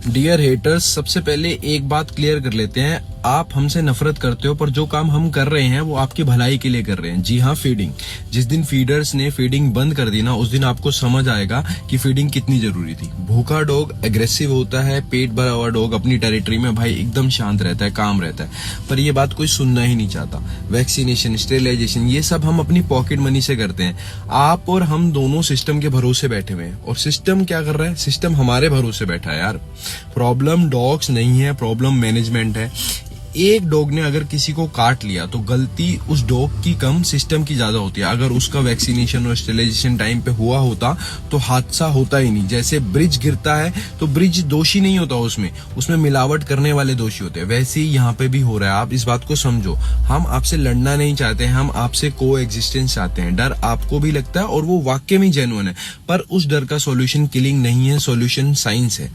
Dear haters, सबसे पहले एक बात क्लियर कर लेते हैं। आप हमसे नफरत करते हो, पर जो काम हम कर रहे हैं वो आपकी भलाई के लिए कर रहे हैं। जी हाँ, फीडिंग। जिस दिन फीडर्स ने फीडिंग बंद कर दी ना, उस दिन आपको समझ आएगा कि फीडिंग कितनी जरूरी थी। भूखा डॉग एग्रेसिव होता है, पेट भरा हुआ डॉग अपनी टेरिटरी में भाई एकदम शांत रहता है, काम रहता है। पर ये बात कोई सुनना ही नहीं चाहता। वैक्सीनेशन, स्टेरिलाइजेशन, ये सब हम अपनी पॉकेट मनी से करते हैं। आप और हम दोनों सिस्टम के भरोसे बैठे हुए हैं, और सिस्टम क्या कर रहा है? सिस्टम हमारे भरोसे बैठा है यार। प्रॉब्लम डॉग्स नहीं है, प्रॉब्लम मैनेजमेंट है। एक डॉग ने अगर किसी को काट लिया तो गलती उस डॉग की कम, सिस्टम की ज्यादा होती है। अगर उसका वैक्सीनेशन और स्टेरिलाइजेशन टाइम पे हुआ होता तो हादसा होता ही नहीं। जैसे ब्रिज गिरता है तो ब्रिज दोषी नहीं होता, उसमें मिलावट करने वाले दोषी होते हैं। वैसे ही यहाँ पे भी हो रहा है। आप इस बात को समझो। हम आपसे लड़ना नहीं चाहते हैं, हम आपसे को एग्जिस्टेंस चाहते हैं। डर आपको भी लगता है और वो वाकई में जेन्युइन है, पर उस डर का सॉल्यूशन किलिंग नहीं है, सॉल्यूशन साइंस है।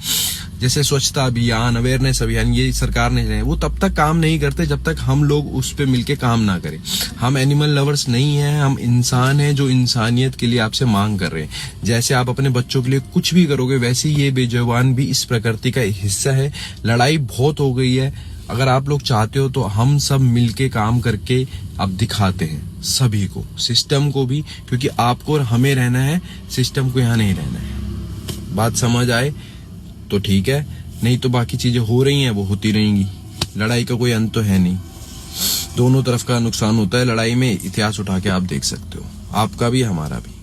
जैसे स्वच्छता अभियान, अवेयरनेस अभियान, ये सरकार ने, वो तब तक काम नहीं करते जब तक हम लोग उस पे मिलके काम ना करें। हम एनिमल लवर्स नहीं हैं, हम इंसान हैं जो इंसानियत के लिए आपसे मांग कर रहे हैं। जैसे आप अपने बच्चों के लिए कुछ भी करोगे, वैसे ही ये बेजुबान भी इस प्रकृति का हिस्सा है। लड़ाई बहुत हो गई है। अगर आप लोग चाहते हो तो हम सब मिलके काम करके अब दिखाते हैं सभी को, सिस्टम को भी, क्योंकि आपको और हमें रहना है, सिस्टम को यहाँ नहीं रहना है। बात समझ आए तो ठीक है, नहीं तो बाकी चीजें हो रही हैं वो होती रहेंगी। लड़ाई का कोई अंत तो है नहीं, दोनों तरफ का नुकसान होता है लड़ाई में। इतिहास उठा के आप देख सकते हो, आपका भी हमारा भी।